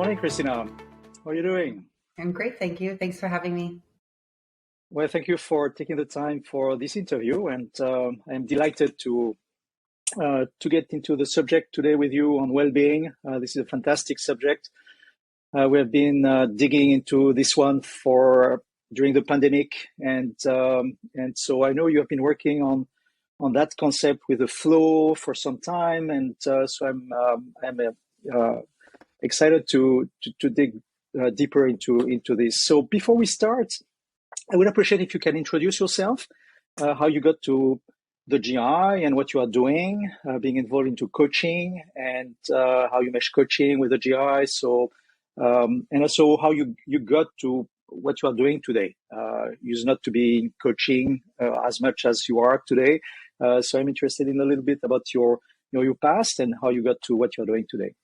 morning, Kristina. How are you doing? I'm great, thank you. Thanks for having me. Well, thank you for taking the time for this interview, and I'm delighted to get into the subject today with you on well-being. This is a fantastic subject. We have been digging into this one for during the pandemic, and so I know you have been working on that concept with the flow for some time, and so I'm excited to dig deeper into this. So before we start, I would appreciate if you can introduce yourself, how you got to the GRI and what you are doing, being involved into coaching, and how you mesh coaching with the GRI. So, and also how you got to what you are doing today. Used not to be in coaching as much as you are today. So I'm interested in a little bit about your past and how you got to what you're doing today.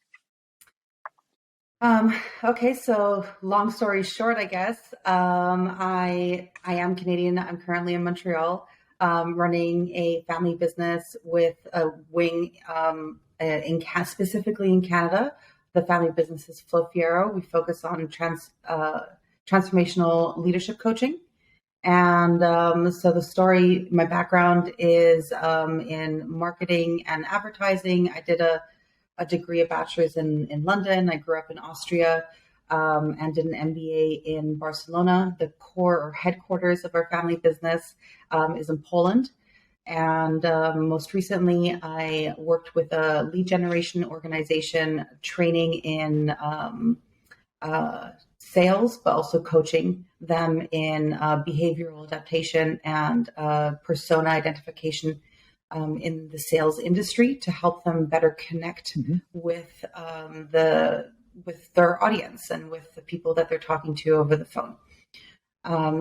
Okay, so long story short, I guess, I am Canadian. I'm currently in Montreal, running a family business with a wing specifically in Canada. The family business is Flow Fiero. We focus on transformational leadership coaching. And so the story, my background is in marketing and advertising. I did a degree, a bachelor's in London. I grew up in Austria and did an MBA in Barcelona. The core or headquarters of our family business is in Poland. And most recently, I worked with a lead generation organization training in sales, but also coaching them in behavioral adaptation and persona identification in the sales industry to help them better connect with their audience and with the people that they're talking to over the phone.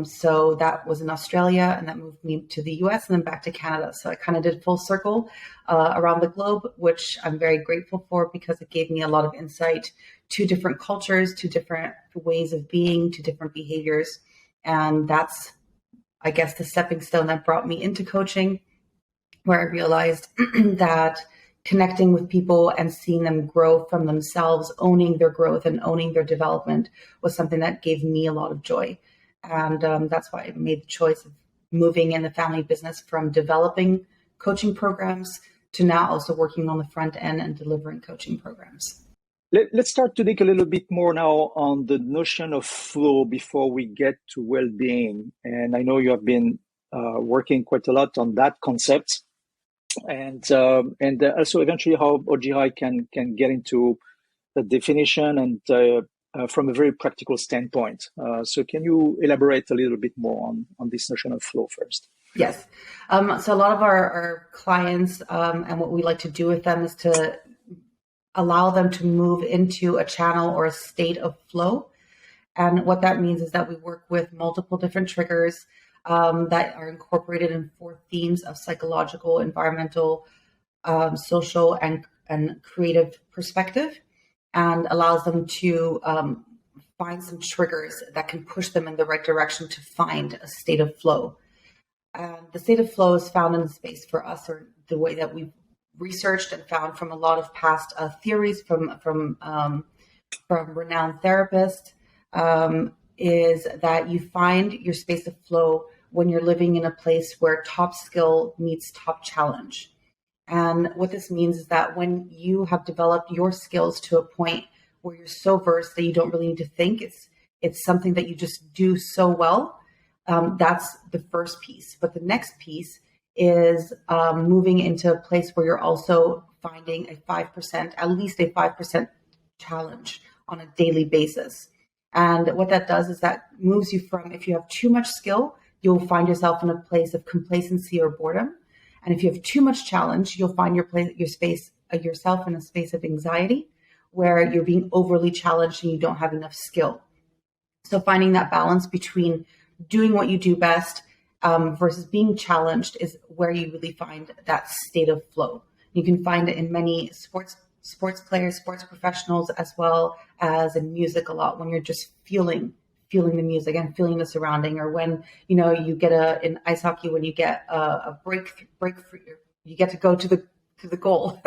So that was in Australia, and that moved me to the US and then back to Canada. So I kind of did full circle around the globe, which I'm very grateful for because it gave me a lot of insight to different cultures, to different ways of being, to different behaviors. And that's, I guess, the stepping stone that brought me into coaching, where I realized that connecting with people and seeing them grow from themselves, owning their growth and owning their development was something that gave me a lot of joy. And that's why I made the choice of moving in the family business from developing coaching programs to now also working on the front end and delivering coaching programs. Let's start to dig a little bit more now on the notion of flow before we get to well-being. And I know you have been working quite a lot on that concept. And also eventually how GRI can get into the definition and from a very practical standpoint. So can you elaborate a little bit more on this notion of flow first? Yes. So a lot of our clients and what we like to do with them is to allow them to move into a channel or a state of flow. And what that means is that we work with multiple different triggers that are incorporated in 4 themes of psychological, environmental, social, and creative perspective, and allows them to find some triggers that can push them in the right direction to find a state of flow. The state of flow is found in the space for us, or the way that we've researched and found from a lot of past theories from renowned therapists, is that you find your space of flow when you're living in a place where top skill meets top challenge. And what this means is that when you have developed your skills to a point where you're so versed that you don't really need to think, it's something that you just do so well. That's the first piece. But the next piece is moving into a place where you're also finding at least a 5% challenge on a daily basis. And what that does is that moves you from, if you have too much skill, you'll find yourself in a place of complacency or boredom. And if you have too much challenge, you'll find yourself in a space of anxiety where you're being overly challenged and you don't have enough skill. So finding that balance between doing what you do best versus being challenged is where you really find that state of flow. You can find it in many sports players, sports professionals, as well as in music a lot, when you're just feeling the music and feeling the surrounding, or when, you get in ice hockey, when you get a break, you get to go to the goal.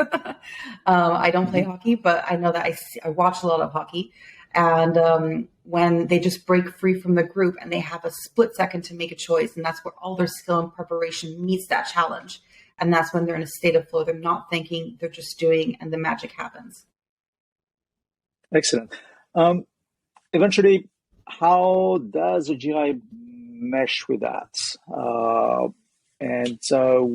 I don't play hockey, but I know that I watch a lot of hockey. And when they just break free from the group and they have a split second to make a choice, and that's where all their skill and preparation meets that challenge. And that's when they're in a state of flow. They're not thinking, they're just doing, and the magic happens. Excellent. Eventually, how does the GRI mesh with that? And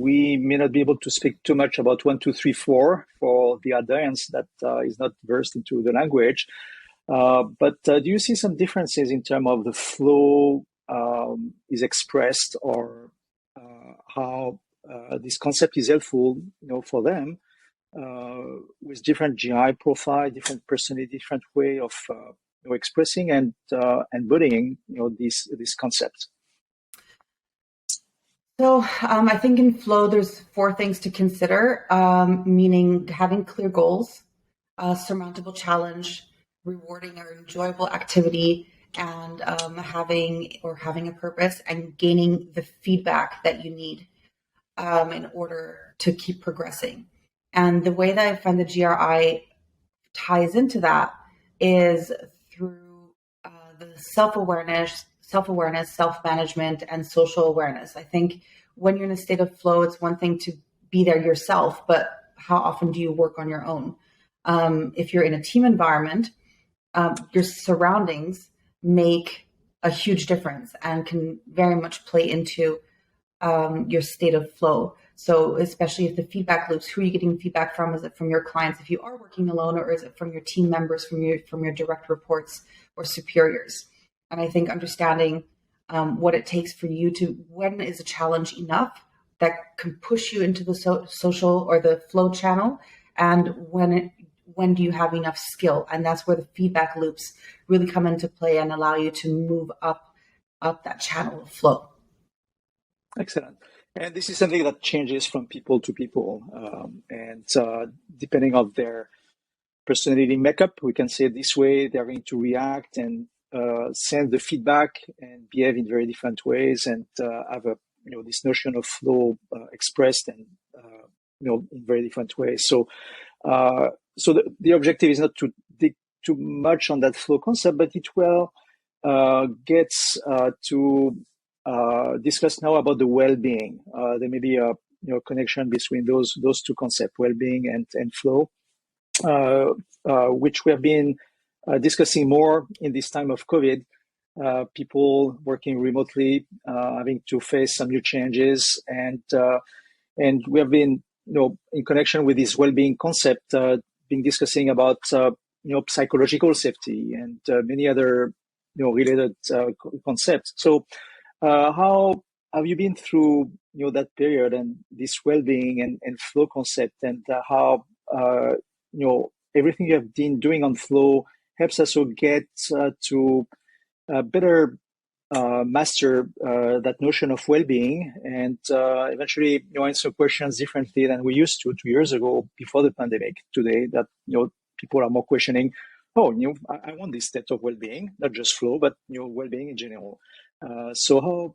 we may not be able to speak too much about 1, 2, 3, 4 for the audience that is not versed into the language. But do you see some differences in terms of the flow is expressed, or how this concept is helpful, for them with different GI profile, different personality, different way of expressing and embodying this concept? So I think in flow, there's 4 things to consider, meaning having clear goals, surmountable challenge, rewarding or enjoyable activity, and having a purpose and gaining the feedback that you need in order to keep progressing. And the way that I find the GRI ties into that is through the self-awareness, self-management, and social awareness. I think when you're in a state of flow, it's one thing to be there yourself, but how often do you work on your own? If you're in a team environment, your surroundings make a huge difference and can very much play into your state of flow. So especially if the feedback loops, who are you getting feedback from? Is it from your clients if you are working alone, or is it from your team members, from your direct reports or superiors? And I think understanding what it takes for you to, when is a challenge enough that can push you into the social or the flow channel, and when do you have enough skill? And that's where the feedback loops really come into play and allow you to move up that channel of flow. Excellent. And this is something that changes from people to people. And depending on their personality makeup, we can say it this way, they're going to react and send the feedback and behave in very different ways, and have this notion of flow expressed and in very different ways. So the objective is not to dig too much on that flow concept, but it will gets to discuss now about the well-being. There may be a connection between those 2 concepts, well-being and flow, which we have been discussing more in this time of COVID. People working remotely, having to face some new changes, and we have been in connection with this well-being concept, been discussing about psychological safety and many other related concepts. So how have you been through that period and this well-being and flow concept, and how everything you have been doing on flow helps us to get to better master that notion of well-being, and eventually answer questions differently than we used to 2 years ago before the pandemic. Today, that people are more questioning, I want this state of well-being, not just flow, but well-being in general. So how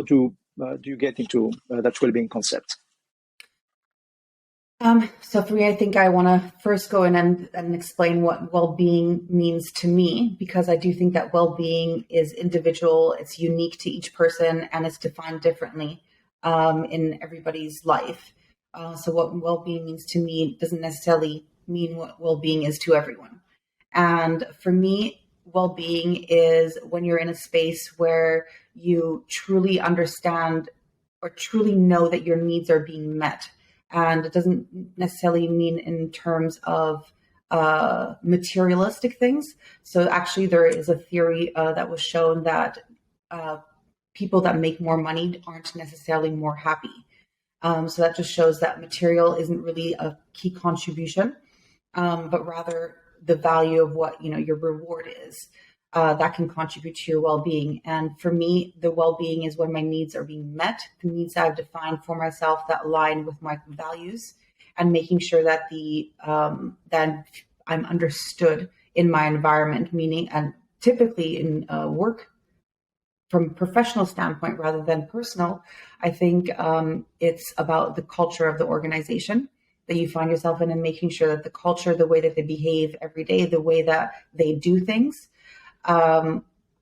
do you get into that well-being concept? So for me, I think I want to first go in and explain what well-being means to me, because I do think that well-being is individual, it's unique to each person, and it's defined differently in everybody's life. So what well-being means to me doesn't necessarily mean what well-being is to everyone. And for me, well-being is when you're in a space where you truly understand or truly know that your needs are being met. And it doesn't necessarily mean in terms of materialistic things. So actually there is a theory that was shown that people that make more money aren't necessarily more happy. So that just shows that material isn't really a key contribution, but rather the value of what your reward is. That can contribute to your well-being. And for me, the well-being is when my needs are being met, the needs I've defined for myself that align with my values, and making sure that that I'm understood in my environment, meaning, and typically in work from a professional standpoint rather than personal, I think it's about the culture of the organization that you find yourself in, and making sure that the culture, the way that they behave every day, the way that they do things,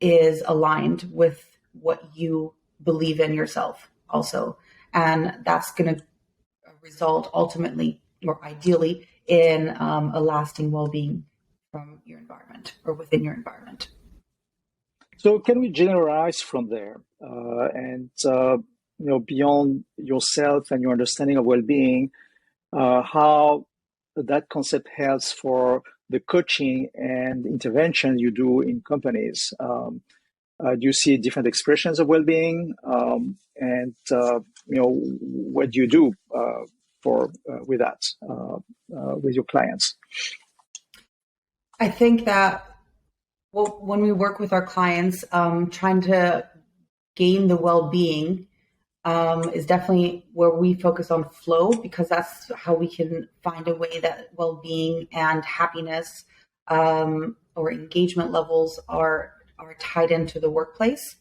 is aligned with what you believe in yourself also. And that's going to result ultimately or ideally in a lasting well-being from your environment or within your environment. So can we generalize from there and beyond yourself and your understanding of well-being, how that concept helps for the coaching and intervention you do in companies? Do you see different expressions of well-being, and what do you do with that with your clients? I think that when we work with our clients, trying to gain the well-being is definitely where we focus on flow, because that's how we can find a way that well-being and happiness or engagement levels are tied into the workplace.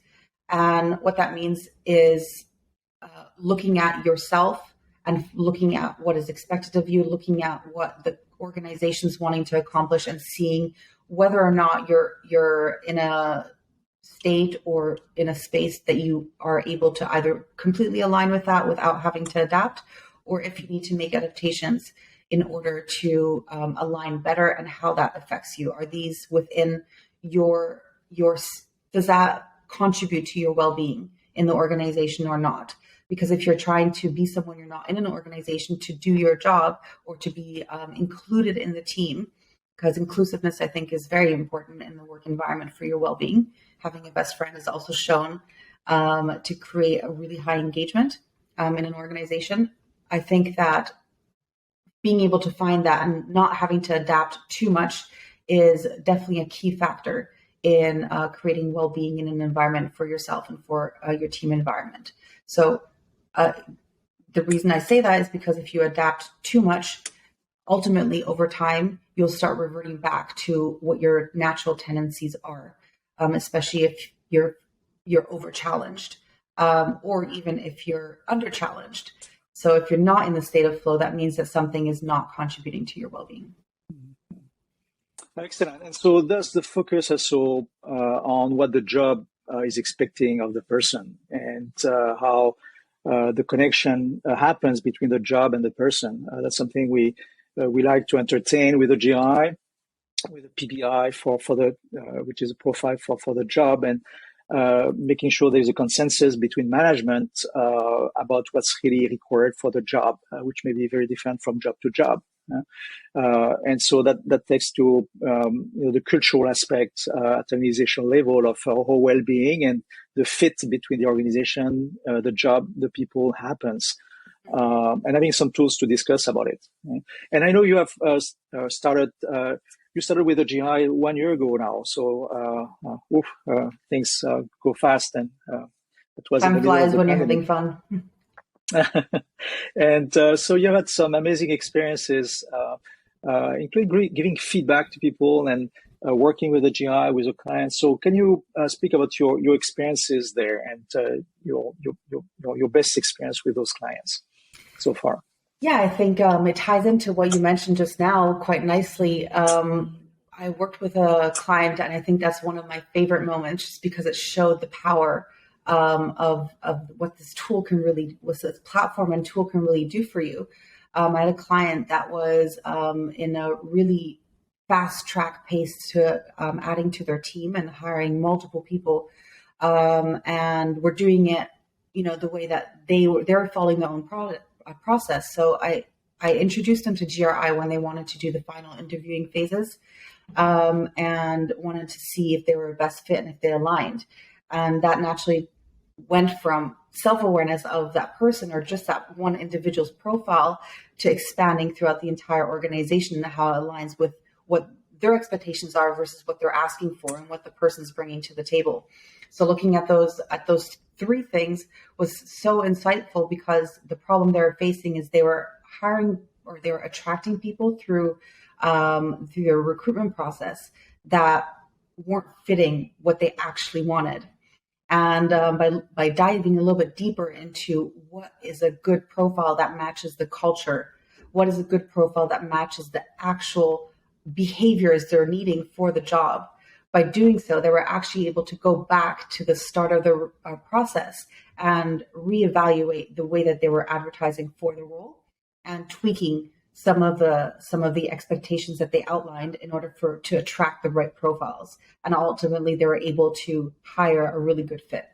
And what that means is looking at yourself and looking at what is expected of you, looking at what the organization's wanting to accomplish, and seeing whether or not you're in a state or in a space that you are able to either completely align with that without having to adapt, or if you need to make adaptations in order to align better, and how that affects you. Are these within your does that contribute to your well-being in the organization or not? Because if you're trying to be someone you're not in an organization to do your job or to be included in the team, because inclusiveness, I think, is very important in the work environment for your well-being. Having a best friend is also shown to create a really high engagement in an organization. I think that being able to find that and not having to adapt too much is definitely a key factor in creating well-being in an environment for yourself and for your team environment. So the reason I say that is because if you adapt too much, ultimately over time, you'll start reverting back to what your natural tendencies are, especially if you're over challenged, or even if you're under challenged. So if you're not in the state of flow, that means that something is not contributing to your well-being. Excellent. And so does the focus also on what the job is expecting of the person, and how the connection happens between the job and the person? That's something we like to entertain with the GRI, with the PBI for the which is a profile for the job, and making sure there's a consensus between management about what's really required for the job, which may be very different from job to job. And so that takes to the cultural aspect at an organizational level of how well-being and the fit between the organization, the job, the people happens, and having some tools to discuss about it. And I know you have started. You started with the GI 1 year ago now, so things go fast, and it was time flies when you're having fun. And so you had some amazing experiences, including giving feedback to people and working with the GI with your clients. So can you speak about your experiences there and your best experience with those clients so far? Yeah, I think it ties into what you mentioned just now quite nicely. I worked with a client, and I think that's one of my favorite moments, just because it showed the power of what this tool can really, what this platform and tool can really do for you. I had a client that was in a really fast track pace to adding to their team and hiring multiple people, and we're doing it, the way that they're following their own process. So I introduced them to GRI when they wanted to do the final interviewing phases, and wanted to see if they were a best fit and if they aligned. And that naturally went from self-awareness of that person or just that one individual's profile to expanding throughout the entire organization and how it aligns with what their expectations are versus what they're asking for and what the person's bringing to the table. So looking at those three things was so insightful, because the problem they were facing is they were hiring, or they were attracting people through their recruitment process that weren't fitting what they actually wanted. And by diving a little bit deeper into what is a good profile that matches the culture what is a good profile that matches the actual behaviors they're needing for the job. By doing so, they were actually able to go back to the start of the process and reevaluate the way that they were advertising for the role and tweaking some of the expectations that they outlined in order to attract the right profiles. And ultimately, they were able to hire a really good fit.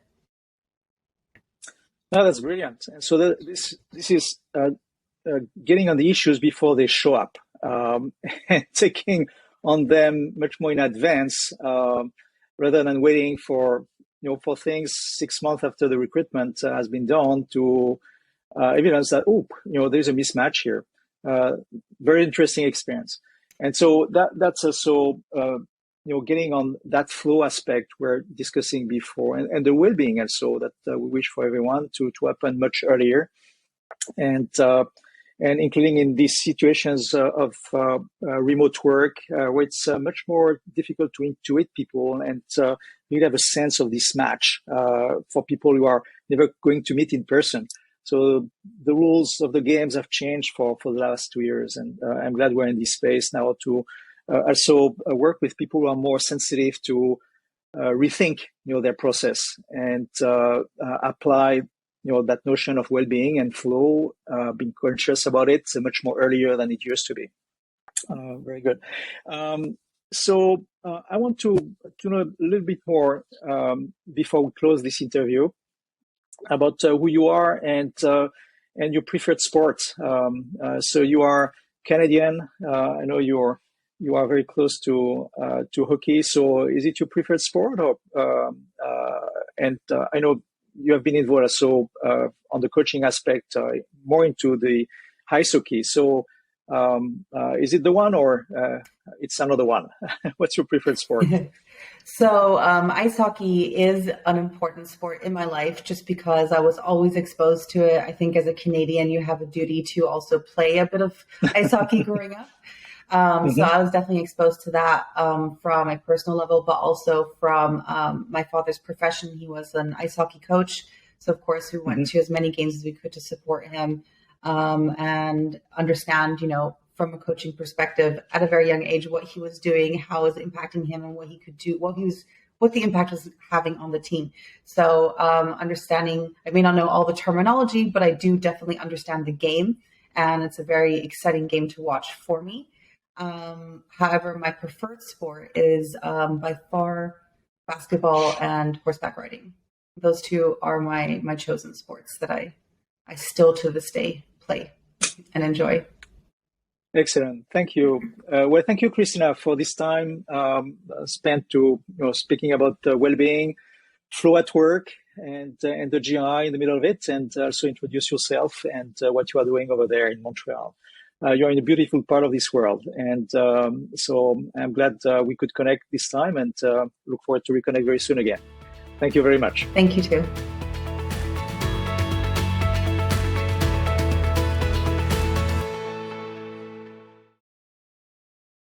No, that's brilliant. And so this is getting on the issues before they show up, and taking on them much more in advance, rather than waiting for things 6 months after the recruitment has been done to evidence that there's a mismatch here. Very interesting experience, and so that's also getting on that flow aspect we're discussing before, and the well-being also that we wish for everyone to happen much earlier, and including in these situations of remote work, where it's much more difficult to intuit people and you have a sense of this match for people who are never going to meet in person. So the rules of the games have changed for the last 2 years, and I'm glad we're in this space now to also work with people who are more sensitive to rethink their process and apply that notion of well-being and flow, being conscious about it much more earlier than it used to be. Very good. So I want to know a little bit more before we close this interview about who you are and your preferred sport. So you are Canadian. I know you are very close to hockey. So is it your preferred sport, or I know you have been involved also on the coaching aspect, more into the ice hockey. So is it the one, or it's another one? What's your preferred sport? So ice hockey is an important sport in my life just because I was always exposed to it. I think as a Canadian, you have a duty to also play a bit of ice hockey growing up. So I was definitely exposed to that from a personal level, but also from my father's profession. He was an ice hockey coach. So, of course, we went to as many games as we could to support him and understand, from a coaching perspective at a very young age, what he was doing, how it was impacting him, and what he could do, what the impact was having on the team. So understanding, I may not know all the terminology, but I do definitely understand the game. And it's a very exciting game to watch for me. However, my preferred sport is by far basketball and horseback riding. Those two are my chosen sports that I still to this day play and enjoy. Excellent. Thank you. Well, thank you, Kristina, for this time spent to speaking about well-being, flow at work, and the GRI in the middle of it, and also introduce yourself and what you are doing over there in Montreal. You're in a beautiful part of this world, and so I'm glad we could connect this time, and look forward to reconnect very soon again. Thank you very much. Thank you too.